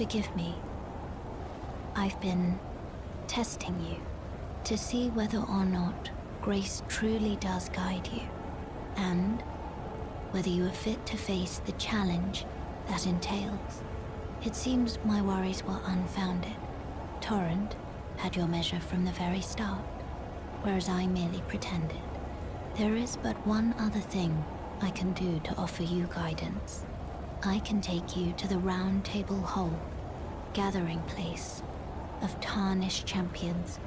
Forgive me. I've been testing you to see whether or not grace truly does guide you, and whether you are fit to face the challenge that entails. It seems my worries were unfounded. Torrent had your measure from the very start, whereas I merely pretended. There is but one other thing I can do to offer you guidance. I can take you to the Round Table Hall, gathering place of tarnished champions,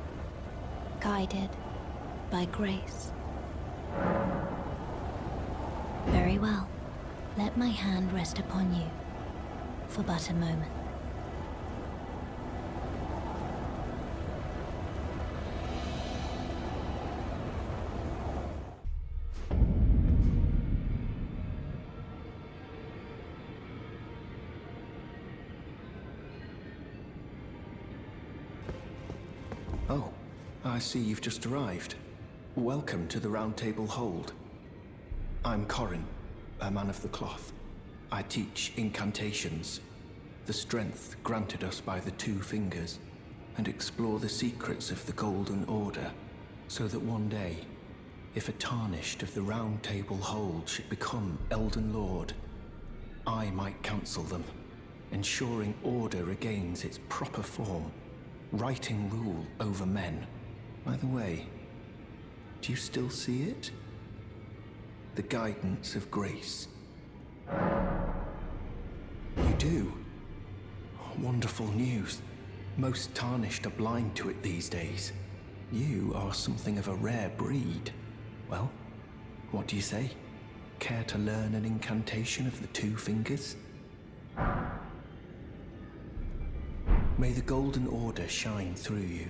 guided by grace. Very well. Let my hand rest upon you for but a moment. Oh, I see you've just arrived. Welcome to the Round Table Hold. I'm Corin, a man of the cloth. I teach incantations, the strength granted us by the Two Fingers, and explore the secrets of the Golden Order, so that one day, if a tarnished of the Round Table Hold should become Elden Lord, I might counsel them, ensuring order regains its proper form, righting rule over men. By the way, do you still see it? The guidance of grace. You do? Wonderful news. Most tarnished are blind to it these days. You are something of a rare breed. Well, what do you say? Care to learn an incantation of the Two Fingers? May the Golden Order shine through you.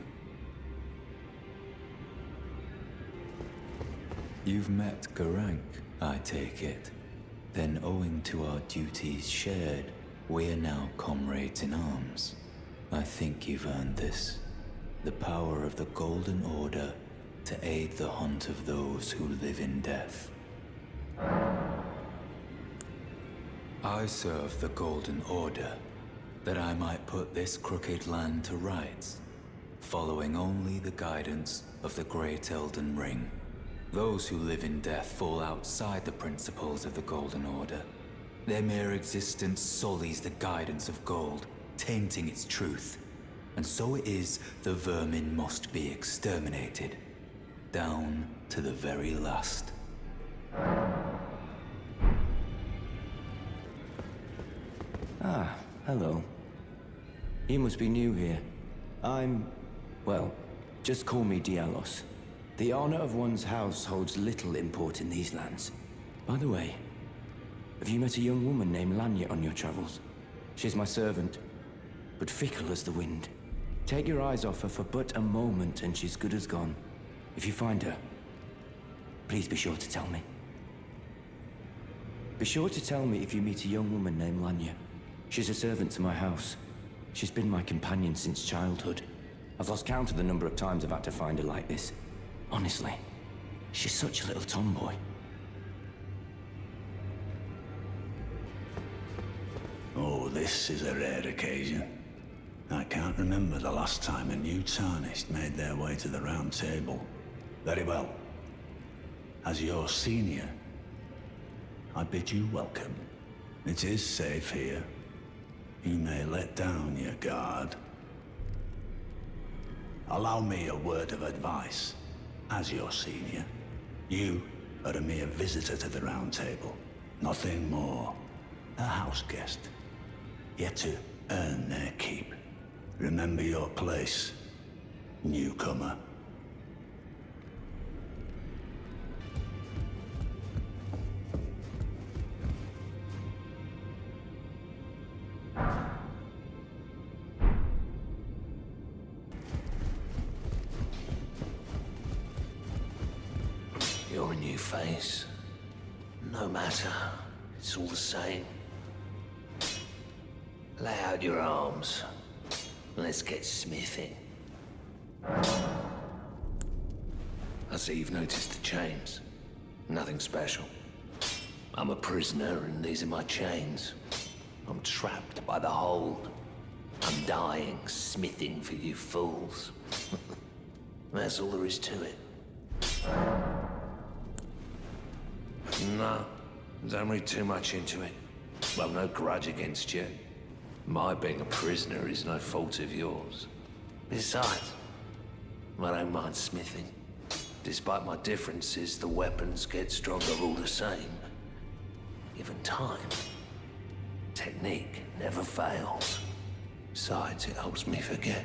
You've met Garank, I take it. Then owing to our duties shared, we're now comrades in arms. I think you've earned this. The power of the Golden Order to aid the hunt of those who live in death. I serve the Golden Order, that I might put this crooked land to rights, following only the guidance of the great Elden Ring. Those who live in death fall outside the principles of the Golden Order. Their mere existence sullies the guidance of gold, tainting its truth. And so it is the vermin must be exterminated, down to the very last. Ah, hello. You must be new here. Well, just call me Dialos. The honor of one's house holds little import in these lands. By the way, have you met a young woman named Lanya on your travels? She's my servant, but fickle as the wind. Take your eyes off her for but a moment and she's good as gone. If you find her, please be sure to tell me. Be sure to tell me if you meet a young woman named Lanya. She's a servant to my house. She's been my companion since childhood. I've lost count of the number of times I've had to find her like this. Honestly, she's such a little tomboy. Oh, this is a rare occasion. I can't remember the last time a new tarnished made their way to the Round Table. Very well. As your senior, I bid you welcome. It is safe here. You may let down your guard. Allow me a word of advice. As your senior, you are a mere visitor to the Round Table. Nothing more. A house guest. Yet to earn their keep. Remember your place, newcomer. You're a new face. No matter, it's all the same. Lay out your arms. Let's get smithing. I see you've noticed the chains. Nothing special. I'm a prisoner and these are my chains. I'm trapped by the hold. I'm dying smithing for you fools. That's all there is to it. No, don't read too much into it. Well, no grudge against you. My being a prisoner is no fault of yours. Besides, I don't mind smithing. Despite my differences, the weapons get stronger all the same. Given time, technique never fails. Besides, it helps me forget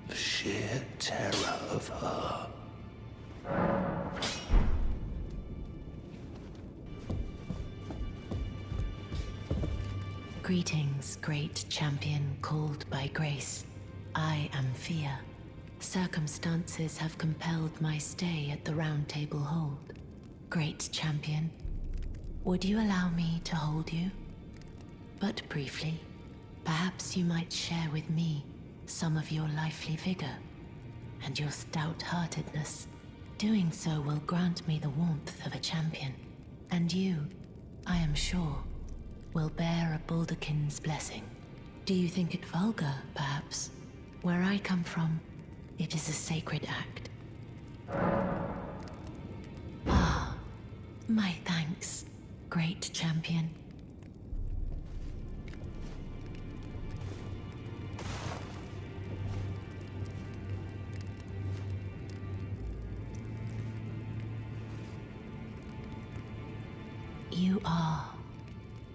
the sheer terror of her. Greetings, great champion called by grace. I am Fear. Circumstances have compelled my stay at the Round Table Hold. Great champion, would you allow me to hold you? But briefly, perhaps you might share with me some of your lively vigor and your stout-heartedness. Doing so will grant me the warmth of a champion, and you, I am sure, will bear a Baldakin's blessing. Do you think it vulgar, perhaps? Where I come from, it is a sacred act. Ah, my thanks, great champion. You are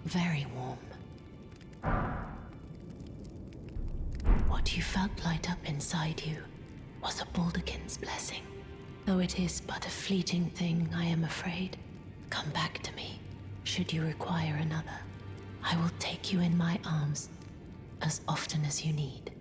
very warm. What you felt light up inside you was a Baldakin's blessing. Though it is but a fleeting thing, I am afraid. Come back to me, should you require another. I will take you in my arms as often as you need.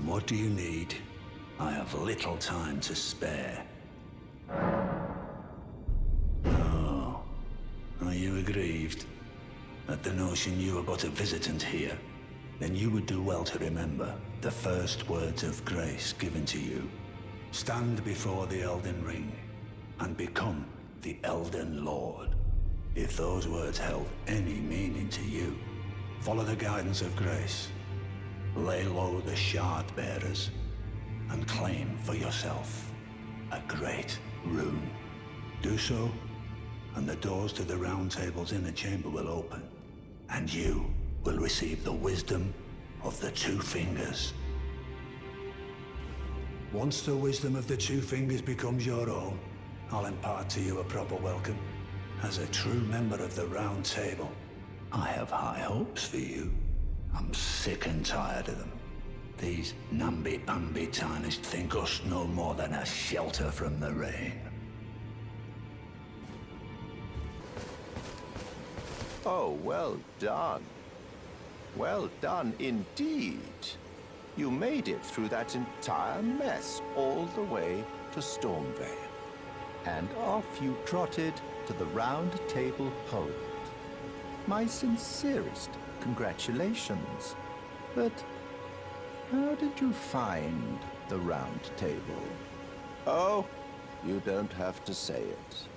What do you need? I have little time to spare. Oh, are you aggrieved at the notion you are but a visitant here? Then you would do well to remember the first words of grace given to you. Stand before the Elden Ring and become the Elden Lord. If those words held any meaning to you, follow the guidance of grace. Lay low the shard bearers and claim for yourself a great rune. Do so, and the doors to the Round Table's inner chamber will open, and you will receive the wisdom of the Two Fingers. Once the wisdom of the Two Fingers becomes your own, I'll impart to you a proper welcome. As a true member of the Round Table, I have high hopes for you. I'm sick and tired of them. These namby-pamby tarnished think us no more than a shelter from the rain. Oh, well done. Well done indeed. You made it through that entire mess all the way to Stormvale. And off you trotted to the Round Table Hold. My sincerest congratulations. But how did you find the Round Table? Oh, you don't have to say it.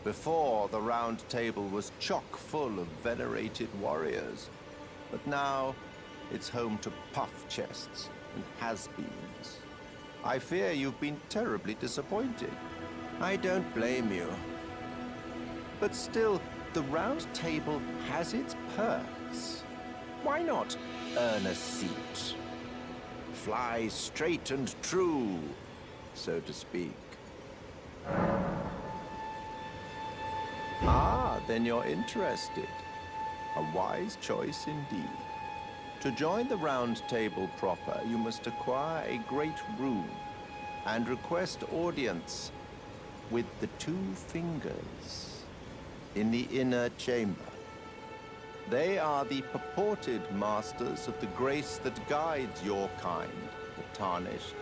Before, the Round Table was chock full of venerated warriors. But now, it's home to puff chests and has-beens. I fear you've been terribly disappointed. I don't blame you. But still, the Round Table has its perks. Why not earn a seat? Fly straight and true, so to speak. Ah, then you're interested. A wise choice indeed. To join the Round Table proper, you must acquire a great rune and request audience with the Two Fingers in the inner chamber. They are the purported masters of the grace that guides your kind, the Tarnished.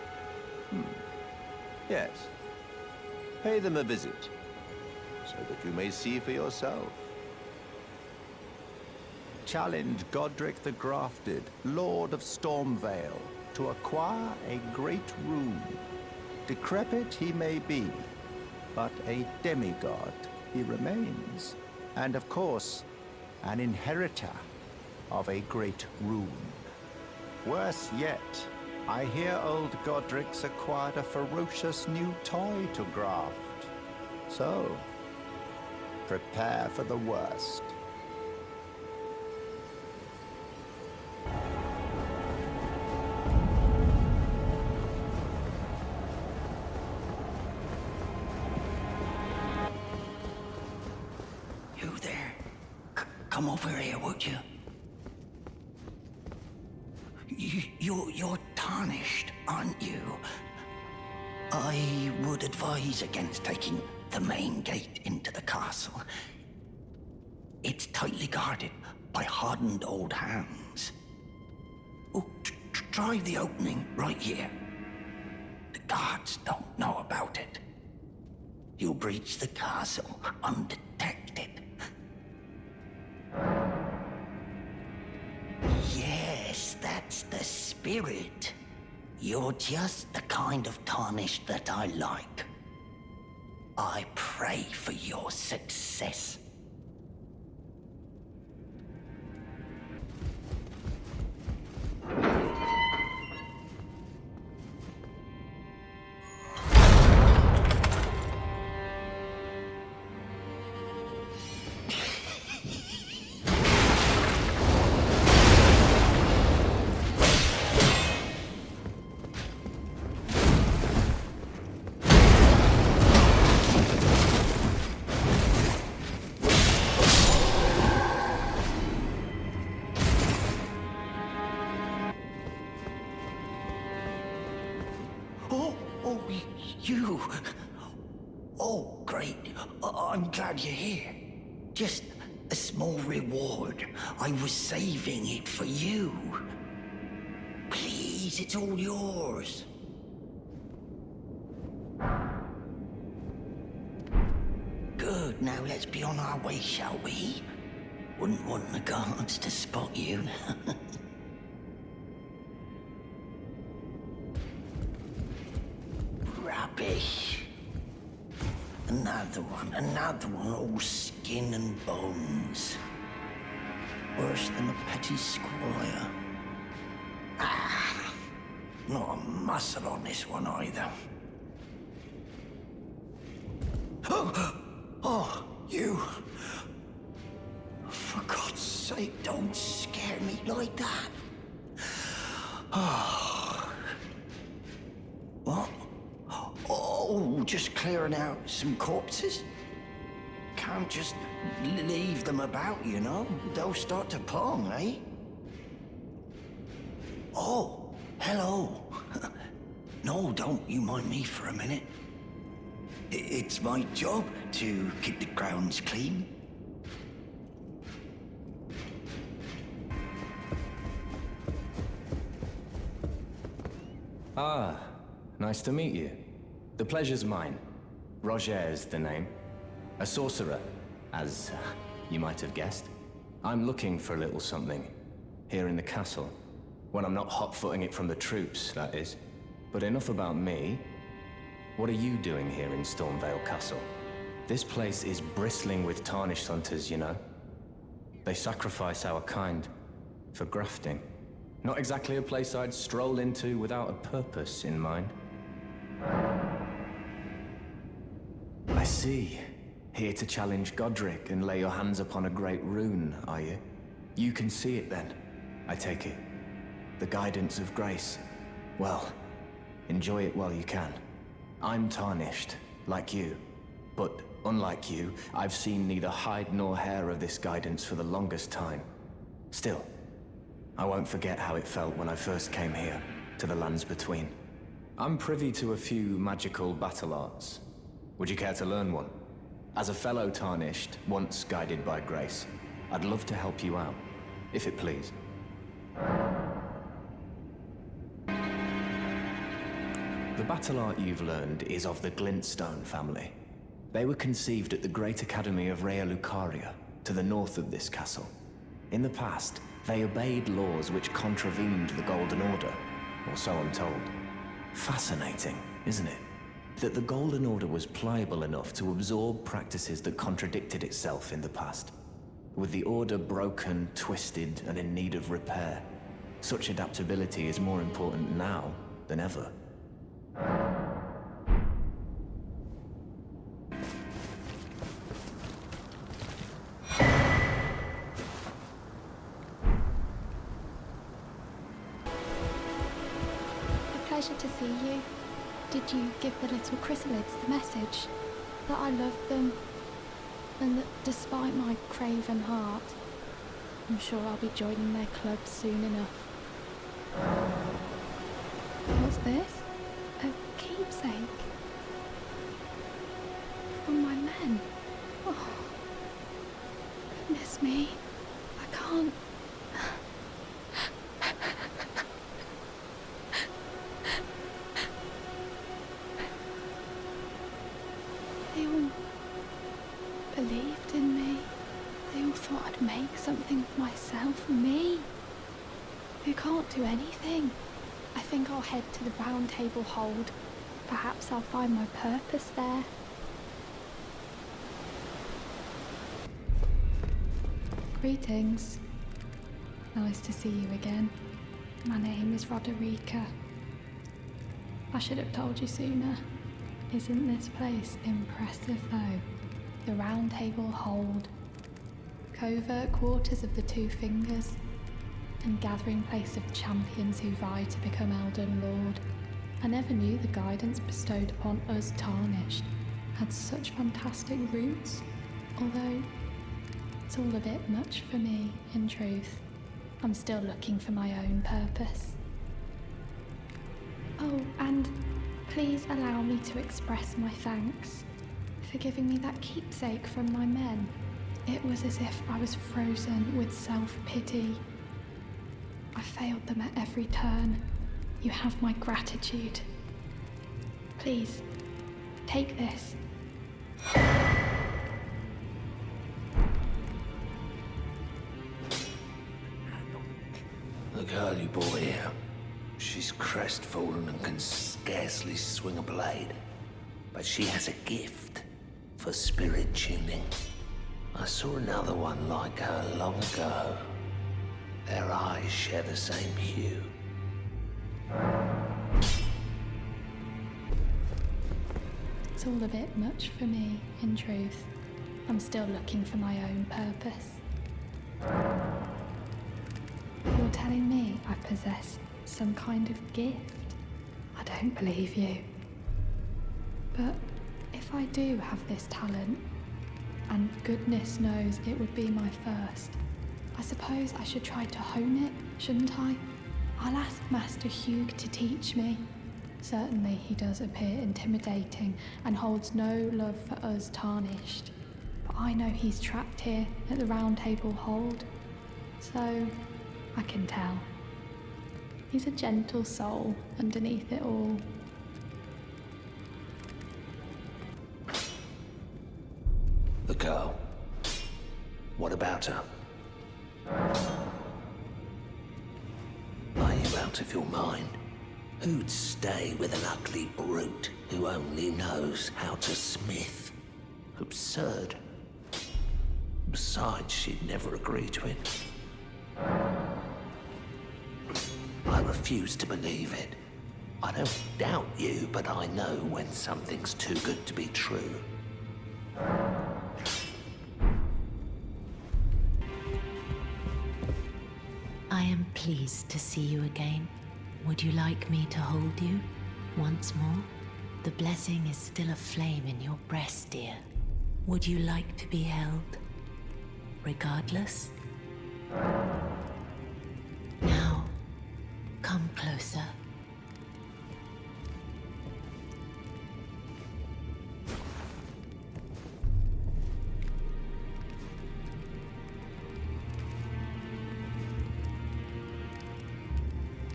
Yes. Pay them a visit. so that you may see for yourself. Challenge Godric the Grafted, Lord of Stormvale, to acquire a great rune. Decrepit he may be, but a demigod he remains. And of course, an inheritor of a great rune. Worse yet, I hear old Godric's acquired a ferocious new toy to graft. So, prepare for the worst. You there? Come over here, would you? You're tarnished, aren't you? I would advise against taking the main gate into the castle. It's tightly guarded by hardened old hands. Oh, try the opening right here. The guards don't know about it. You'll breach the castle undetected. Yes, that's the spirit. You're just the kind of tarnished that I like. I pray for your success. You. Oh, great. I'm glad you're here. Just a small reward. I was saving it for you. Please, it's all yours. Good. Now let's be on our way, shall we? Wouldn't want the guards to spot you. Rubbish. Another one, all skin and bones. Worse than a petty squire. Ah, not a muscle on this one either. Oh, you. For God's sake, don't scare me like that. Oh. What? Oh, just clearing out some corpses? Can't just leave them about, you know? They'll start to pong, eh? Oh, hello. No, don't you mind me for a minute. It's my job to keep the grounds clean. Ah, nice to meet you. The pleasure's mine. Roger's the name. A sorcerer, as you might have guessed. I'm looking for a little something here in the castle. When I'm not hot-footing it from the troops, that is. But enough about me. What are you doing here in Stormvale Castle? This place is bristling with tarnished hunters, you know. They sacrifice our kind for grafting. Not exactly a place I'd stroll into without a purpose in mind. I see. Here to challenge Godric and lay your hands upon a great rune, are you? You can see it then, I take it. The guidance of grace. Well, enjoy it while you can. I'm tarnished, like you. But unlike you, I've seen neither hide nor hair of this guidance for the longest time. Still, I won't forget how it felt when I first came here, to the lands between. I'm privy to a few magical battle arts. Would you care to learn one? As a fellow tarnished, once guided by grace, I'd love to help you out, if it please. The battle art you've learned is of the Glintstone family. They were conceived at the Great Academy of Rea Lucaria, to the north of this castle. In the past, they obeyed laws which contravened the Golden Order, or so I'm told. Fascinating, isn't it? That the Golden Order was pliable enough to absorb practices that contradicted itself in the past. With the Order broken, twisted, and in need of repair, such adaptability is more important now than ever. Pleasure to see you. Did you give the little chrysalids the message? That I love them, and that despite my craven heart, I'm sure I'll be joining their club soon enough. What's this? A keepsake? From my men? Oh, goodness me. I can't... They all believed in me. They all thought I'd make something of myself. Me, who can't do anything. I think I'll head to the Round Table Hold. Perhaps I'll find my purpose there. Greetings. Nice to see you again. My name is Roderica. I should have told you sooner. Isn't this place impressive though? The Round Table Hold. Covert quarters of the Two Fingers. And gathering place of champions who vie to become Elden Lord. I never knew the guidance bestowed upon us Tarnished had such fantastic roots, although it's all a bit much for me, in truth. I'm still looking for my own purpose. Oh, and please allow me to express my thanks for giving me that keepsake from my men. It was as if I was frozen with self-pity. I failed them at every turn. You have my gratitude. Please, take this. The girl you brought here, she's crestfallen and can scarcely swing a blade. But she has a gift for spirit tuning. I saw another one like her long ago. Their eyes share the same hue. It's all a bit much for me, in truth. I'm still looking for my own purpose. You're telling me I possess some kind of gift? I don't believe you. But if I do have this talent, and goodness knows it would be my first, I suppose I should try to hone it, shouldn't I? I'll ask Master Hugh to teach me. Certainly he does appear intimidating and holds no love for us Tarnished. But I know he's trapped here at the Round Table Hold. So, I can tell. He's a gentle soul underneath it all. The girl. What about her? Are you out of your mind? Who'd stay with an ugly brute who only knows how to smith? Absurd. Besides, she'd never agree to it. I refuse to believe it. I don't doubt you, but I know when something's too good to be true. I am pleased to see you again. Would you like me to hold you once more? The blessing is still aflame in your breast, dear. Would you like to be held, regardless? Now, come closer.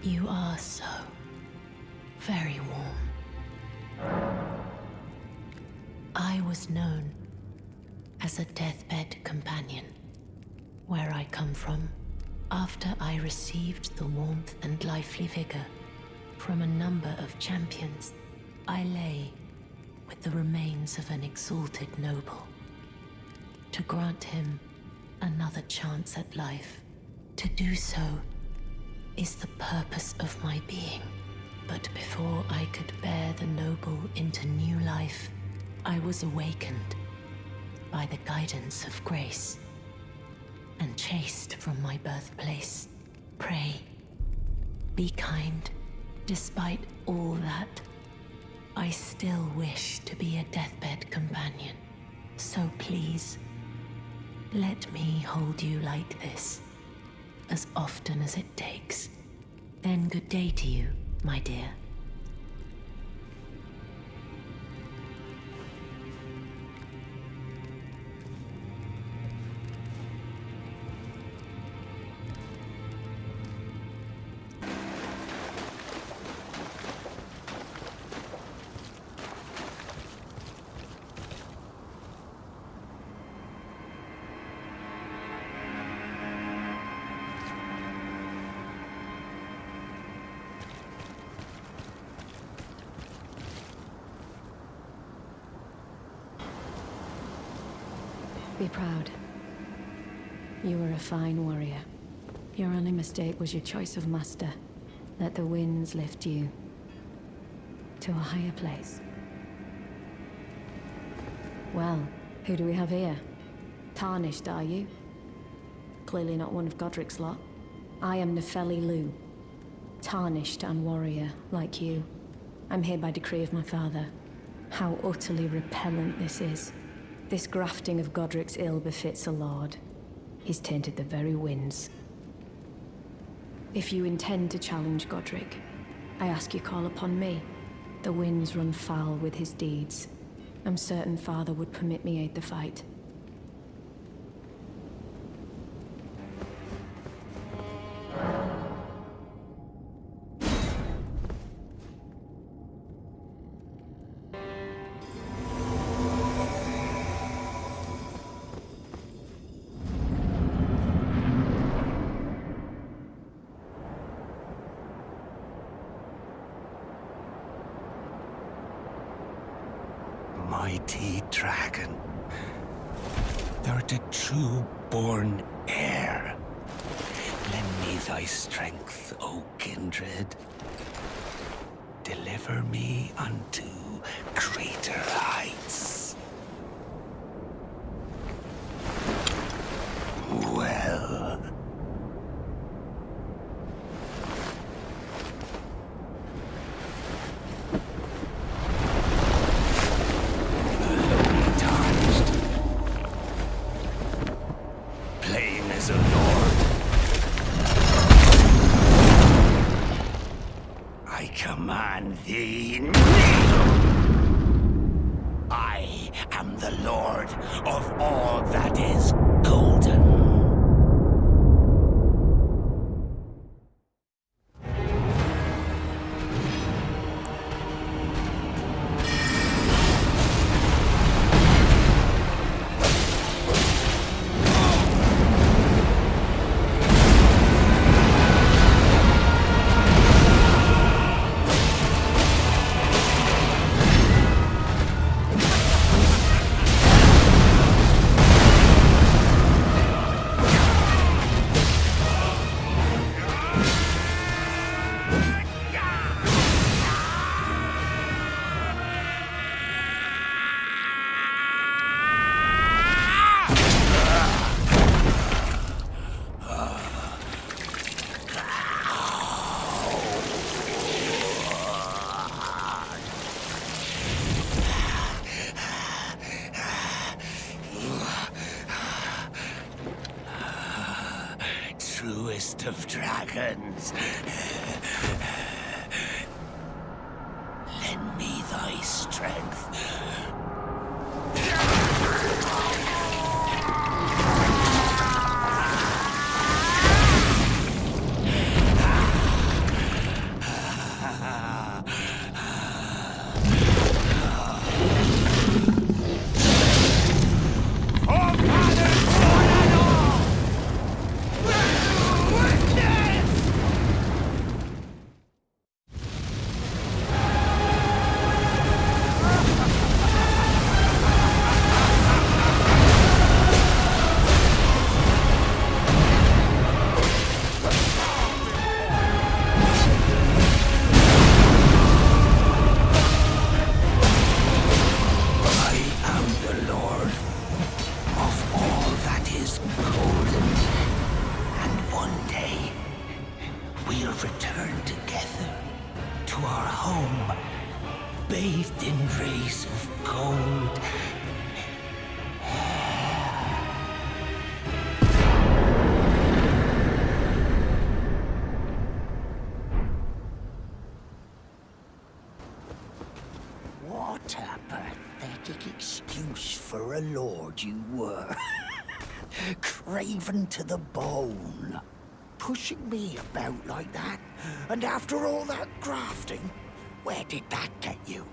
You are so very warm. I was known as a deathbed companion. Where I come from, after I received the warmth and lively vigor from a number of champions, I lay with the remains of an exalted noble. To grant him another chance at life, to do so is the purpose of my being. But before I could bear the noble into new life, I was awakened by the guidance of grace and chased from my birthplace. Pray, be kind. Despite all that, I still wish to be a deathbed companion. So please, let me hold you like this, as often as it takes. Then good day to you, my dear. Be proud. You were a fine warrior. Your only mistake was your choice of master. Let the winds lift you to a higher place. Well, who do we have here? Tarnished, are you? Clearly not one of Godric's lot. I am Nefeli Lu. Tarnished and warrior, like you. I'm here by decree of my father. How utterly repellent this is. This grafting of Godric's ill befits a lord. He's tainted the very winds. If you intend to challenge Godric, I ask you call upon me. The winds run foul with his deeds. I'm certain father would permit me aid the fight. Mighty dragon, thou'rt a true-born heir. Lend me thy strength, O kindred. Deliver me unto greater heights. Well. Thee kneel! I am the lord of all that is golden. Truest of dragons. Lend me thy strength. home, bathed in rays of gold. What a pathetic excuse for a lord you were. Craven to the bone. Pushing me about like that. And after all that grafting, where did that get you?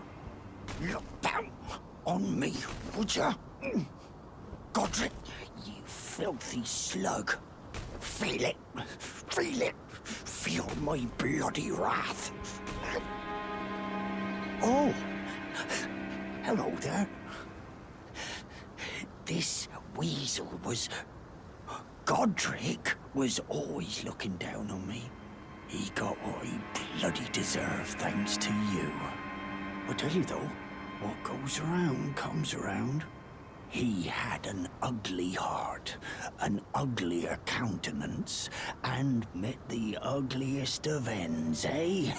Look down on me, would ya? Godric, you filthy slug. Feel it. Feel it. Feel my bloody wrath. Oh. Hello there. This weasel was... Godric was always looking down on me. He got what he bloody deserved thanks to you. I tell you though, what goes around comes around. He had an ugly heart, an uglier countenance, and met the ugliest of ends, eh?